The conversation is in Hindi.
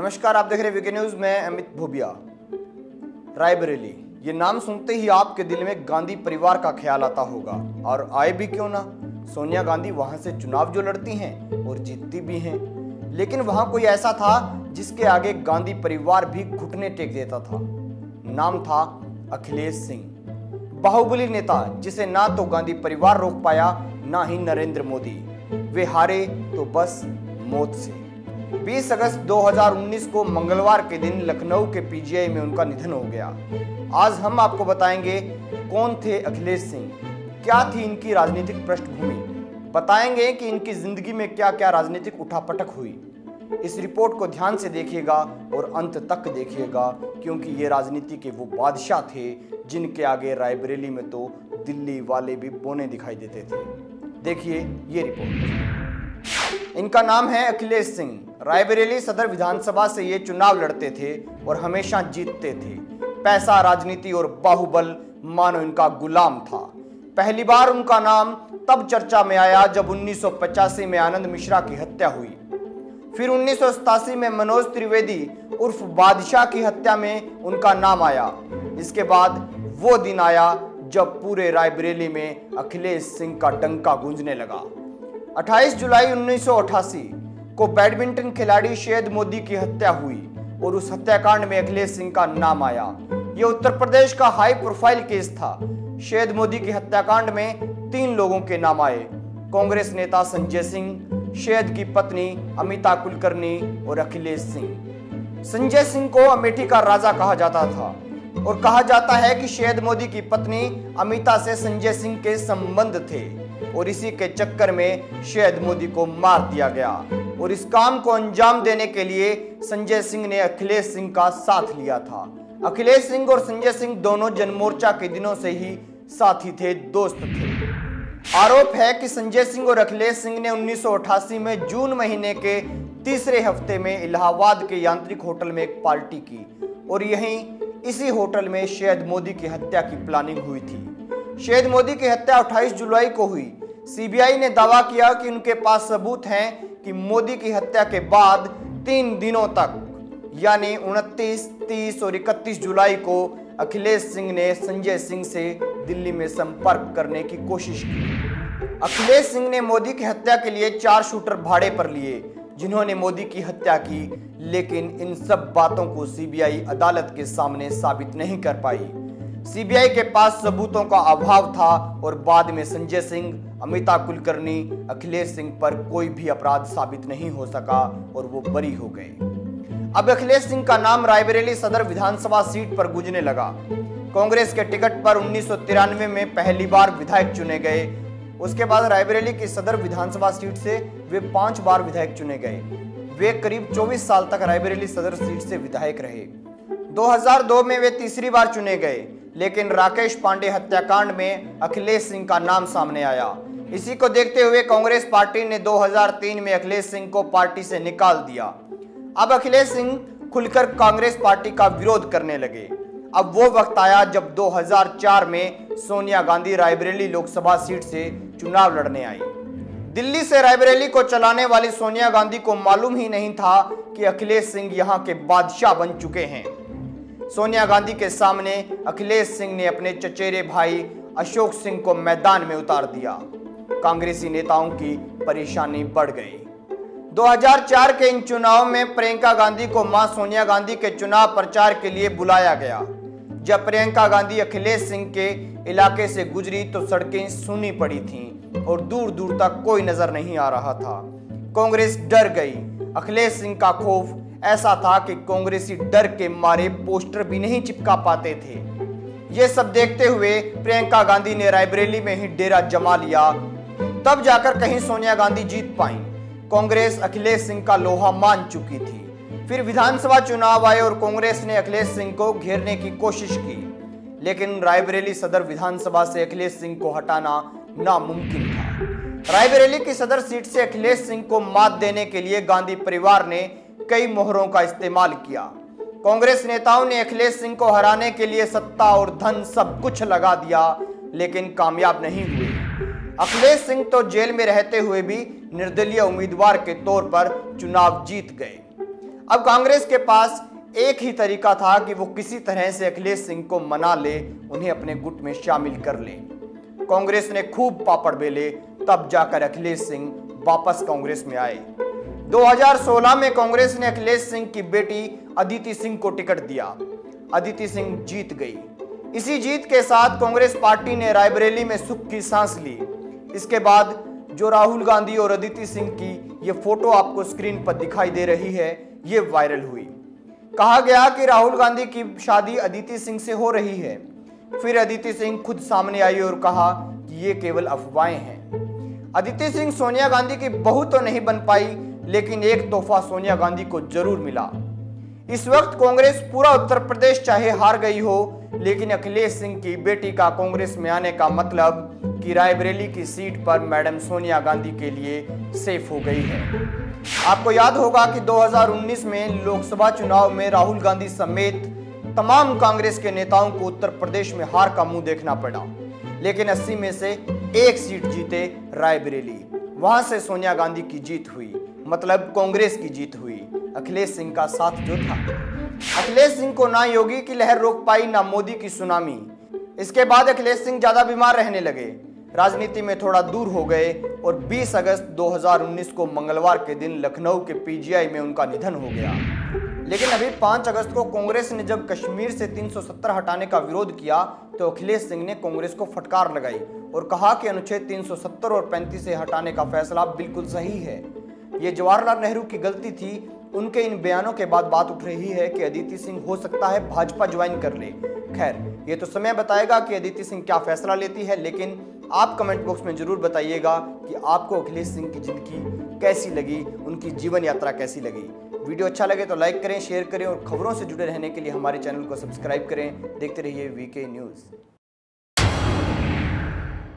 नमस्कार, आप देख रहे हैं वीके न्यूज में अमित भोबिया। रायबरेली, ये नाम सुनते ही आपके दिल में गांधी परिवार का ख्याल आता होगा, और आए भी क्यों ना। सोनिया गांधी वहां से चुनाव जो लड़ती हैं और जीतती भी हैं, लेकिन वहां कोई ऐसा था जिसके आगे गांधी परिवार भी घुटने टेक देता था। नाम था अखिलेश सिंह, बाहुबली नेता जिसे ना तो गांधी परिवार रोक पाया ना ही नरेंद्र मोदी। वे हारे तो बस मौत से। 20 अगस्त 2019 को मंगलवार के दिन लखनऊ के पीजीआई में उनका निधन हो गया। आज हम आपको बताएंगे कौन थे अखिलेश सिंह, क्या थी इनकी राजनीतिक पृष्ठभूमि, बताएंगे कि इनकी जिंदगी में क्या क्या राजनीतिक उठापटक हुई। इस रिपोर्ट को ध्यान से देखिएगा और अंत तक देखिएगा, क्योंकि ये राजनीति के वो बादशाह थे जिनके आगे रायबरेली में तो दिल्ली वाले भी बोने दिखाई देते थे। देखिए ये रिपोर्ट। इनका नाम है अखिलेश सिंह। रायबरेली सदर विधानसभा से ये चुनाव लड़ते थे और हमेशा जीतते थे। पैसा, राजनीति और बाहुबल मानो इनका गुलाम था। पहली बार उनका नाम तब चर्चा में आया जब 1985 में आनंद मिश्रा की हत्या हुई। फिर 1987 में मनोज त्रिवेदी उर्फ बादशाह की हत्या में उनका नाम आया। इसके बाद वो दिन आया जब पूरे रायबरेली में अखिलेश सिंह का डंका गूंजने लगा। 28 जुलाई 1988 को बैडमिंटन खिलाड़ी शहद मोदी की हत्या हुई और उस हत्याकांड में अखिलेश सिंह का नाम आया। यह उत्तर प्रदेश का हाई प्रोफाइल केस था। शहद मोदी की हत्याकांड में 3 लोगों के नाम आए: कांग्रेस नेता संजय सिंह, शहद की पत्नी अमिता कुलकर्णी और अखिलेश सिंह। संजय सिंह को अमेठी का राजा कहा जाता था और कहा जाता है कि शहद मोदी की पत्नी अमिता से संजय सिंह के संबंध थे और इसी के चक्कर में शहद मोदी को मार दिया गया। और इस काम को अंजाम देने के लिए संजय सिंह ने अखिलेश सिंह का साथ लिया था। अखिलेश सिंह और संजय सिंह दोनों जनमोर्चा के दिनों से ही साथी थे, दोस्त थे। आरोप है कि संजय सिंह और अखिलेश सिंह ने 1988 में जून महीने के तीसरे हफ्ते में इलाहाबाद के यांत्रिक होटल में एक पार्टी की और यहीं इसी होटल में शहद मोदी की हत्या की प्लानिंग हुई थी। शहद मोदी की हत्या 28 जुलाई को हुई। सीबीआई ने दावा किया कि उनके पास सबूत हैं कि मोदी की हत्या के बाद 3 दिनों तक यानी 29, 30 और 31 जुलाई को अखिलेश सिंह ने संजय सिंह से दिल्ली में संपर्क करने की कोशिश की। अखिलेश सिंह ने मोदी की हत्या के लिए 4 शूटर भाड़े पर लिए जिन्होंने मोदी की हत्या की, लेकिन इन सब बातों को सीबीआई अदालत के सामने साबित नहीं कर पाई। सीबीआई के पास सबूतों का अभाव था और बाद में संजय सिंह, अमिता कुलकर्णी, अखिलेश सिंह पर कोई भी अपराध साबित नहीं हो सका और वो बरी हो गए। अब अखिलेश सिंह का नाम रायबरेली सदर विधानसभा सीट पर गूंजने लगा। कांग्रेस के टिकट पर 1993 में पहली बार विधायक चुने गए। उसके बाद रायबरेली की सदर विधानसभा सीट से वे 5 बार विधायक चुने गए। वे करीब 24 साल तक रायबरेली सदर सीट से विधायक रहे। 2002 में वे तीसरी बार चुने गए, लेकिन राकेश पांडे हत्याकांड में अखिलेश सिंह का नाम सामने आया। इसी को देखते हुए कांग्रेस पार्टी ने 2003 में अखिलेश सिंह को पार्टी से निकाल दिया। अब अखिलेश सिंह खुलकर कांग्रेस पार्टी का विरोध करने लगे। अब वो वक्त आया जब 2004 में सोनिया गांधी रायबरेली लोकसभा सीट से चुनाव लड़ने आई। दिल्ली से रायबरेली को चलाने वाली सोनिया गांधी को मालूम ही नहीं था कि अखिलेश सिंह यहां के बादशाह बन चुके हैं। सोनिया गांधी के सामने अखिलेश सिंह ने अपने चचेरे भाई अशोक सिंह को मैदान में उतार दिया। कांग्रेसी नेताओं की परेशानी बढ़ गई। 2004 के इन चुनाव में प्रियंका गांधी को मां सोनिया गांधी के चुनाव प्रचार के लिए बुलाया गया। जब प्रियंका गांधी अखिलेश सिंह के इलाके से गुजरी तो सड़कें सूनी पड़ी थीं और दूर दूर तक कोई नजर नहीं आ रहा था। कांग्रेस डर गई। अखिलेश सिंह का खौफ ऐसा था कि कांग्रेसी डर के मारे पोस्टर भी नहीं चिपका पाते थे। ये सब देखते हुए प्रियंका गांधी ने रायबरेली में ही डेरा जमा लिया। तब जाकर कहीं सोनिया गांधी जीत पाई। कांग्रेस अखिलेश सिंह का लोहा मान चुकी थी। फिर विधानसभा चुनाव आए और कांग्रेस ने अखिलेश सिंह को घेरने की कोशिश की, लेकिन रायबरेली सदर विधानसभा से अखिलेश सिंह को हटाना नामुमकिन था। रायबरेली की सदर सीट से अखिलेश सिंह को मात देने के लिए गांधी परिवार ने कई मोहरों का इस्तेमाल किया। कांग्रेस नेताओं ने अखिलेश सिंह को हराने के लिए सत्ता और धन सब कुछ लगा दिया, लेकिन कामयाब नहीं हुए। अखिलेश सिंह तो जेल में रहते हुए भी निर्दलीय उम्मीदवार के तौर पर चुनाव जीत गए। अब कांग्रेस के पास एक ही तरीका था कि वो किसी तरह से अखिलेश सिंह को मना ले, उन्हें अपने गुट में शामिल कर ले। कांग्रेस ने खूब पापड़ बेले, तब जाकर अखिलेश सिंह वापस कांग्रेस में आए। 2016 में कांग्रेस ने अखिलेश सिंह की बेटी अदिति सिंह को टिकट दिया। अदिति सिंह जीत गई। इसी जीत के साथ कांग्रेस पार्टी ने रायबरेली में सुख की सांस ली। इसके बाद जो राहुल गांधी और अदिति सिंह की ये फोटो आपको स्क्रीन पर दिखाई दे रही है, ये वायरल हुई। कहा गया कि राहुल गांधी की शादी अदिति सिंह से हो रही है। फिर अदिति सिंह खुद सामने आई और कहा कि ये केवल अफवाहें हैं। अदिति सिंह सोनिया गांधी की बहू तो नहीं बन पाई, लेकिन एक तोहफा सोनिया गांधी को जरूर मिला। इस वक्त कांग्रेस पूरा उत्तर प्रदेश चाहे हार गई हो, लेकिन अखिलेश सिंह की बेटी का कांग्रेस में आने का मतलब कि रायबरेली की सीट पर मैडम सोनिया गांधी के लिए सेफ हो गई है। आपको याद होगा कि 2019 में लोकसभा चुनाव में राहुल गांधी समेत तमाम कांग्रेस के नेताओं को उत्तर प्रदेश में हार का मुंह देखना पड़ा, लेकिन 80 में से एक सीट जीते रायबरेली। वहां से सोनिया गांधी की जीत हुई, मतलब कांग्रेस की जीत हुई। अखिलेश सिंह का साथ जो था, अखिलेश सिंह को ना योगी की लहर रोक पाई, ना मोदी की सुनामी। इसके बाद अखिलेश सिंह ज्यादा बीमार रहने लगे, राजनीति में थोड़ा दूर हो गए और 20 अगस्त 2019 को मंगलवार के दिन लखनऊ के पीजीआई में उनका निधन हो गया। लेकिन अभी 5 अगस्त को कांग्रेस ने जब कश्मीर से 370 हटाने का विरोध किया, तो अखिलेश सिंह ने कांग्रेस को फटकार लगाई और कहा कि अनुच्छेद 370 और 35 से हटाने का फैसला बिल्कुल सही है। ये जवाहरलाल नेहरू की गलती थी। उनके इन बयानों के बाद बात उठ रही है कि अदिति सिंह हो सकता है भाजपा ज्वाइन कर ले। खैर, ये तो समय बताएगा कि अदिति सिंह क्या फैसला लेती है, लेकिन आप कमेंट बॉक्स में जरूर बताइएगा कि आपको अखिलेश सिंह की जिंदगी कैसी लगी, उनकी जीवन यात्रा कैसी लगी। वीडियो अच्छा लगे तो लाइक करें, शेयर करें और खबरों से जुड़े रहने के लिए हमारे चैनल को सब्सक्राइब करें। देखते रहिए वीके न्यूज़।